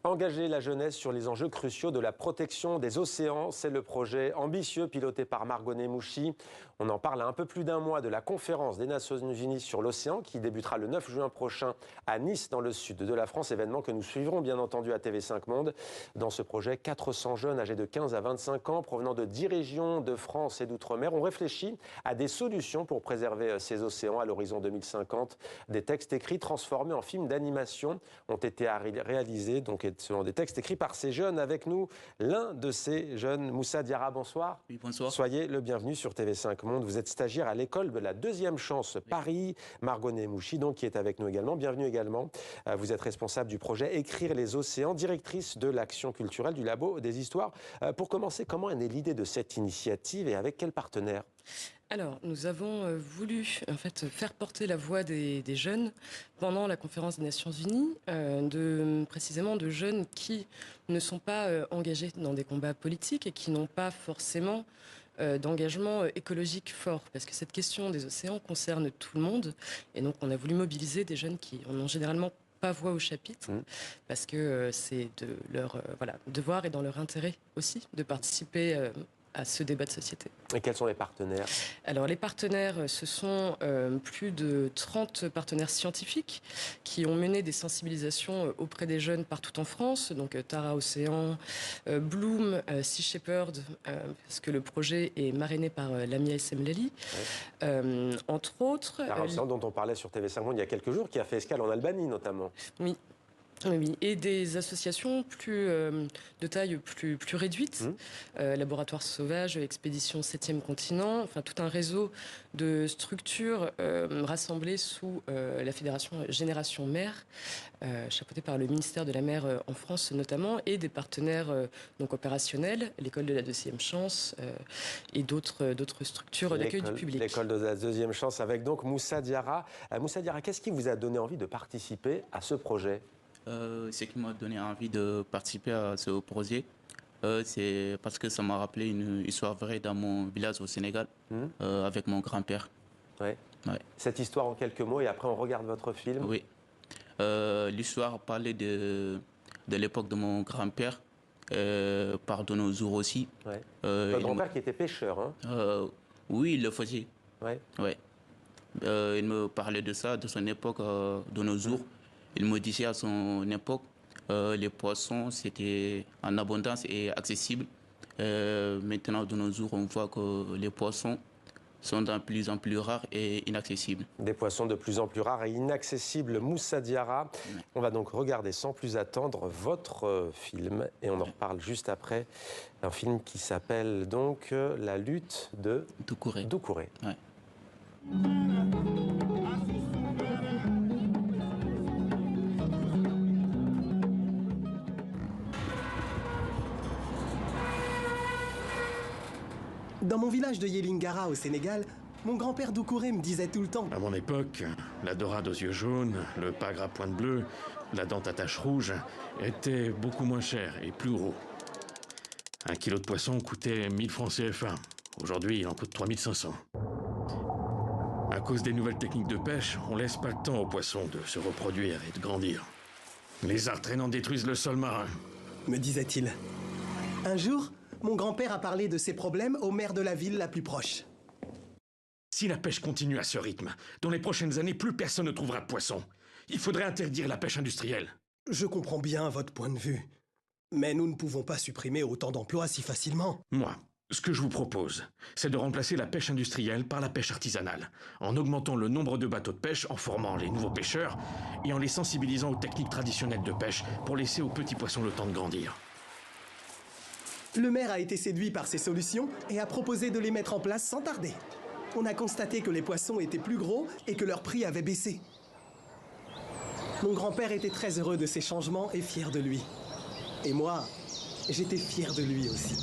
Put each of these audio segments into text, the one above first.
Engager la jeunesse sur les enjeux cruciaux de la protection des océans, c'est le projet ambitieux piloté par Margot Mouchi. On en parle à un peu plus d'un mois de la conférence des Nations Unies sur l'océan qui débutera le 9 juin prochain à Nice dans le sud de la France, événement que nous suivrons bien entendu à TV5 Monde. Dans ce projet, 400 jeunes âgés de 15 à 25 ans provenant de 10 régions de France et d'outre-mer ont réfléchi à des solutions pour préserver ces océans à l'horizon 2050. Des textes écrits transformés en films d'animation ont été réalisés donc selon des textes écrits par ces jeunes. Avec nous, l'un de ces jeunes, Moussa Diarra, bonsoir. Oui, bonsoir. Soyez le bienvenu sur TV5 Monde. Vous êtes stagiaire à l'école de la deuxième chance Paris. Margot Mouchi, donc, qui est avec nous également. Bienvenue également. Vous êtes responsable du projet Écrire les océans, directrice de l'action culturelle du Labo des Histoires. Pour commencer, comment est née l'idée de cette initiative et avec quel partenaire ? Alors, nous avons voulu en fait faire porter la voix des jeunes pendant la conférence des Nations Unies, précisément de jeunes qui ne sont pas engagés dans des combats politiques et qui n'ont pas forcément d'engagement écologique fort, parce que cette question des océans concerne tout le monde, et donc on a voulu mobiliser des jeunes qui en ont généralement pas voix au chapitre, parce que c'est de leur devoir et dans leur intérêt aussi de participer à ce débat de société. Et quels sont les partenaires ? Alors les partenaires, ce sont plus de 30 partenaires scientifiques qui ont mené des sensibilisations auprès des jeunes partout en France, donc Tara Océan, Bloom, Sea Shepherd, parce que le projet est marrainé par Lamia Essemlali, entre autres. Tara Océan dont on parlait sur TV5 Monde il y a quelques jours, qui a fait escale en Albanie notamment. Oui. Oui, et des associations de taille plus réduite, Laboratoire Sauvage, Expédition 7e Continent, enfin tout un réseau de structures rassemblées sous la fédération Génération Mer, chapeautée par le ministère de la Mer en France notamment, et des partenaires donc opérationnels, l'école de la deuxième chance et d'autres structures d'accueil du public. L'école de la deuxième chance avec donc Moussa Diarra. Moussa Diarra, qu'est-ce qui vous a donné envie de participer à ce projet ? Ce qui m'a donné envie de participer à ce projet, c'est parce que ça m'a rappelé une histoire vraie dans mon village au Sénégal, avec mon grand-père. Ouais. Cette histoire en quelques mots, et après on regarde votre film. Oui. L'histoire parlait de l'époque de mon grand-père, par de nos jours aussi. Ouais. Votre grand-père qui était pêcheur, hein ? Oui, il le faisait. Ouais. Il me parlait de ça, de son époque, de nos jours. Il me disait à son époque, les poissons, c'était en abondance et accessible. Maintenant, de nos jours, on voit que les poissons sont de plus en plus rares et inaccessibles. Des poissons de plus en plus rares et inaccessibles. Moussa Diarra, on va donc regarder sans plus attendre votre film et on en reparle juste après. Un film qui s'appelle donc La lutte de Doucouré. Doucouré. Ouais. Dans mon village de Yelingara au Sénégal, mon grand-père Doucouré me disait tout le temps: À mon époque, la dorade aux yeux jaunes, le pagre à pointe bleue, la dente à taches rouges étaient beaucoup moins chers et plus gros. Un kilo de poisson coûtait 1000 francs CFA. Aujourd'hui, il en coûte 3500. À cause des nouvelles techniques de pêche, on laisse pas le temps aux poissons de se reproduire et de grandir. Les arts traînants détruisent le sol marin, me disait-il. Un jour, mon grand-père a parlé de ces problèmes au maire de la ville la plus proche. Si la pêche continue à ce rythme, dans les prochaines années, plus personne ne trouvera de poisson. Il faudrait interdire la pêche industrielle. Je comprends bien votre point de vue. Mais nous ne pouvons pas supprimer autant d'emplois si facilement. Moi, ce que je vous propose, c'est de remplacer la pêche industrielle par la pêche artisanale, en augmentant le nombre de bateaux de pêche, en formant les nouveaux pêcheurs et en les sensibilisant aux techniques traditionnelles de pêche pour laisser aux petits poissons le temps de grandir. Le maire a été séduit par ces solutions et a proposé de les mettre en place sans tarder. On a constaté que les poissons étaient plus gros et que leur prix avait baissé. Mon grand-père était très heureux de ces changements et fier de lui. Et moi, j'étais fier de lui aussi.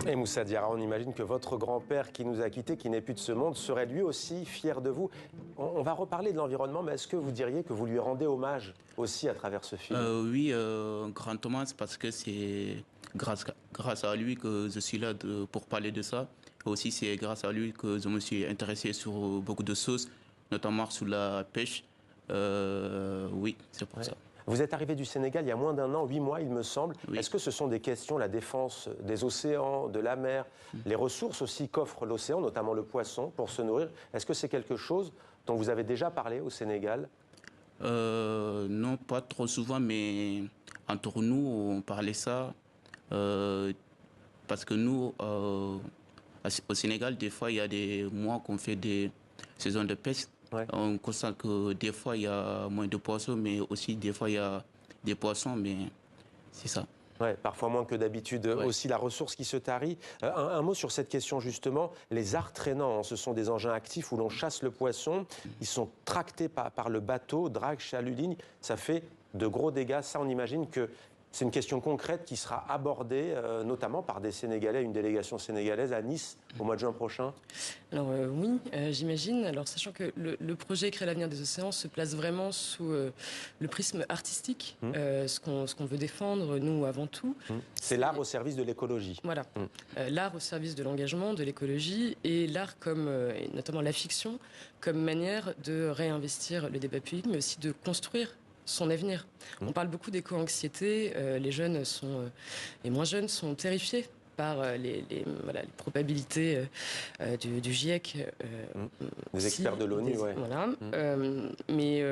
Et Moussa Diarra, on imagine que votre grand-père qui nous a quittés, qui n'est plus de ce monde, serait lui aussi fier de vous. On va reparler de l'environnement, mais est-ce que vous diriez que vous lui rendez hommage aussi à travers ce film ? Oui, grand hommage, parce que c'est grâce à lui que je suis là pour parler de ça. Aussi, c'est grâce à lui que je me suis intéressé sur beaucoup de choses, notamment sur la pêche. Oui, c'est pour ça. Vous êtes arrivé du Sénégal il y a moins d'1 an, 8 mois, il me semble. Oui. Est-ce que ce sont des questions, la défense des océans, de la mer, les ressources aussi qu'offre l'océan, notamment le poisson, pour se nourrir? Est-ce que c'est quelque chose dont vous avez déjà parlé au Sénégal? Non, pas trop souvent, mais entre nous, on parlait ça. Parce que nous, au Sénégal, des fois, il y a des mois qu'on fait des saisons de pêche. Ouais. On constate que des fois, il y a moins de poissons, mais aussi des fois, il y a des poissons, mais c'est ça. Ouais, parfois moins que d'habitude. Ouais. Aussi la ressource qui se tarit. Un mot sur cette question justement. Les arts traînants, hein, ce sont des engins actifs où l'on chasse le poisson. Ils sont tractés par le bateau, drague, chalut, ligne. Ça fait de gros dégâts. Ça, on imagine que c'est une question concrète qui sera abordée notamment par des Sénégalais, une délégation sénégalaise à Nice au mois de juin prochain. Alors oui, j'imagine. Alors sachant que le projet Créer l'avenir des océans se place vraiment sous le prisme artistique, ce qu'on veut défendre, nous, avant tout. C'est l'art au service de l'écologie. Voilà. L'art au service de l'engagement, de l'écologie, et l'art comme, et notamment la fiction, comme manière de réinvestir le débat public, mais aussi de construire son avenir. On parle beaucoup d'éco-anxiété. Les jeunes les moins jeunes sont terrifiés par les probabilités du GIEC. Des experts de l'ONU, ouais. Voilà. Mais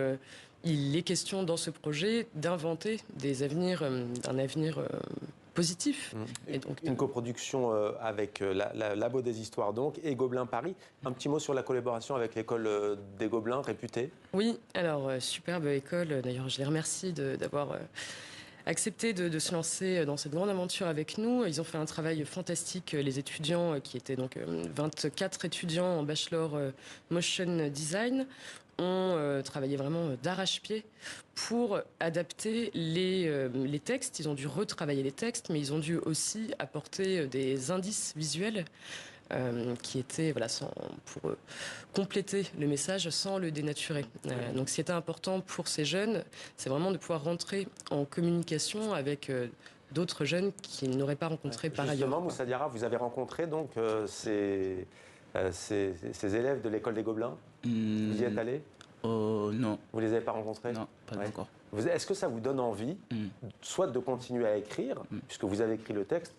il est question dans ce projet d'inventer un avenir positif. Et donc, une coproduction avec Labo des Histoires donc et Gobelins Paris. Un petit mot sur la collaboration avec l'école des Gobelins, réputée. Oui, alors superbe école. D'ailleurs, je les remercie d'avoir accepté de se lancer dans cette grande aventure avec nous. Ils ont fait un travail fantastique, les étudiants, qui étaient donc 24 étudiants en bachelor motion design, ont travaillé vraiment d'arrache-pied pour adapter les textes. Ils ont dû retravailler les textes, mais ils ont dû aussi apporter des indices visuels qui étaient pour compléter le message sans le dénaturer. Donc ce qui était important pour ces jeunes, c'est vraiment de pouvoir rentrer en communication avec d'autres jeunes qu'ils n'auraient pas rencontrés par ailleurs. Justement, Moussa Diarra, vous avez rencontré donc ces élèves de l'école des Gobelins. Vous y êtes allé? Non. Vous les avez pas rencontrés? Non, pas encore. Est-ce que ça vous donne envie, soit de continuer à écrire, puisque vous avez écrit le texte,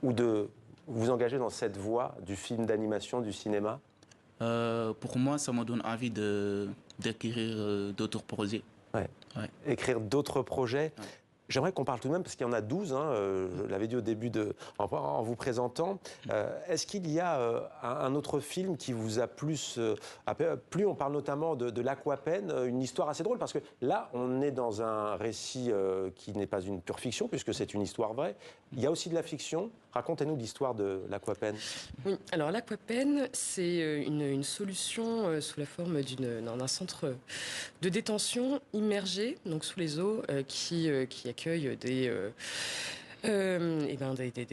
ou de vous engager dans cette voie du film d'animation, du cinéma? Pour moi, ça me donne envie d'écrire d'autres projets. Ouais. Écrire d'autres projets. Ouais. J'aimerais qu'on parle tout de même, parce qu'il y en a 12, hein, je l'avais dit au début en vous présentant. Est-ce qu'il y a un autre film qui vous a plus plu? On parle notamment de l'Aquapen, une histoire assez drôle, parce que là, on est dans un récit qui n'est pas une pure fiction, puisque c'est une histoire vraie. Il y a aussi de la fiction. Racontez-nous l'histoire de l'Aquapen. Oui, alors l'Aquapen, c'est une solution sous la forme d'un centre de détention immergé, donc sous les eaux, qui accueille des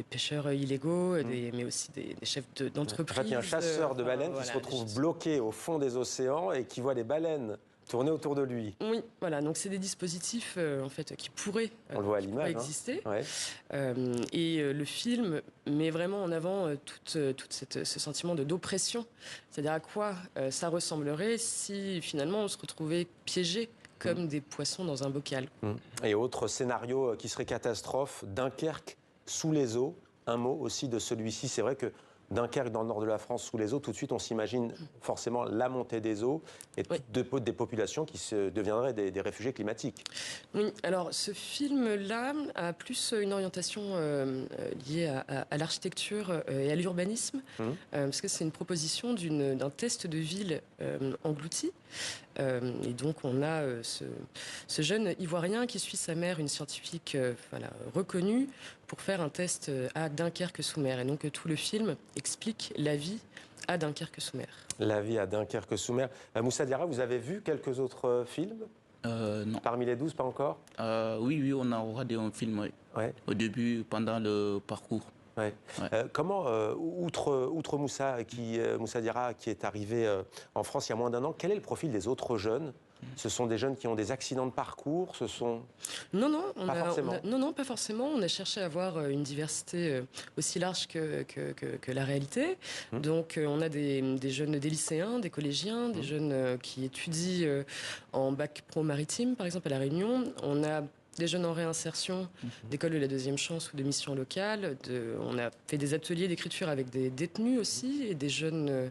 pêcheurs illégaux, mais aussi des chefs d'entreprise. En fait, il y a un chasseur de baleines qui se retrouve bloqué au fond des océans et qui voit les baleines tourner autour de lui. Oui, voilà. Donc c'est des dispositifs en fait qui pourraient, on le voit à l'image, exister. Hein. Ouais. Et le film met vraiment en avant ce sentiment d'oppression. C'est-à-dire à quoi ça ressemblerait si finalement on se retrouvait piégé comme des poissons dans un bocal. Et autre scénario qui serait catastrophe, Dunkerque sous les eaux. Un mot aussi de celui-ci. C'est vrai que Dunkerque, dans le nord de la France, sous les eaux, tout de suite, on s'imagine forcément la montée des eaux et des populations qui deviendraient des réfugiés climatiques. Oui, alors ce film-là a plus une orientation liée à l'architecture et à l'urbanisme, parce que c'est une proposition d'un test de ville englouti. Et donc on a ce jeune Ivoirien qui suit sa mère, une scientifique reconnue, pour faire un test à Dunkerque sous mer. Et donc tout le film explique la vie à Dunkerque sous mer. La vie à Dunkerque sous mer. Moussa Diarra, vous avez vu quelques autres films? Non. Parmi les 12, pas encore? Oui, on a regardé un film au début, pendant le parcours. Ouais. Ouais. Comment, outre Moussa, Moussa Diarra, qui est arrivé en France il y a moins d'1 an, quel est le profil des autres jeunes? Ce sont des jeunes qui ont des accidents de parcours, ce sont... Non, non, Pas forcément. non, pas forcément. On a cherché à avoir une diversité aussi large que la réalité. Donc, on a des jeunes, des lycéens, des collégiens, des jeunes qui étudient en bac pro maritime, par exemple, à La Réunion. On a des jeunes en réinsertion d'école de la deuxième chance ou de mission locale. On a fait des ateliers d'écriture avec des détenus aussi et des jeunes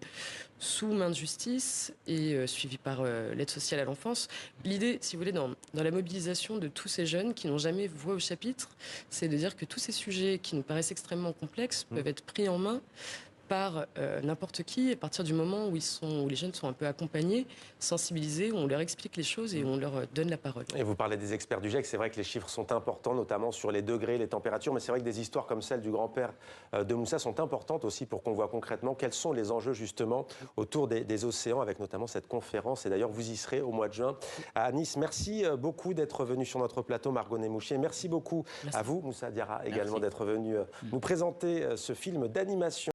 sous main de justice et suivis par l'aide sociale à l'enfance. L'idée, si vous voulez, dans la mobilisation de tous ces jeunes qui n'ont jamais voix au chapitre, c'est de dire que tous ces sujets qui nous paraissent extrêmement complexes peuvent être pris en main par n'importe qui, à partir du moment où les jeunes sont un peu accompagnés, sensibilisés, où on leur explique les choses et où on leur donne la parole. Et vous parlez des experts du GIEC, c'est vrai que les chiffres sont importants, notamment sur les degrés, les températures, mais c'est vrai que des histoires comme celle du grand-père de Moussa sont importantes aussi pour qu'on voit concrètement quels sont les enjeux justement autour des océans, avec notamment cette conférence. Et d'ailleurs, vous y serez au mois de juin à Nice. Merci beaucoup d'être venu sur notre plateau, Margot Némouchier. Merci beaucoup à vous, Moussa Diarra, également d'être venu nous présenter ce film d'animation.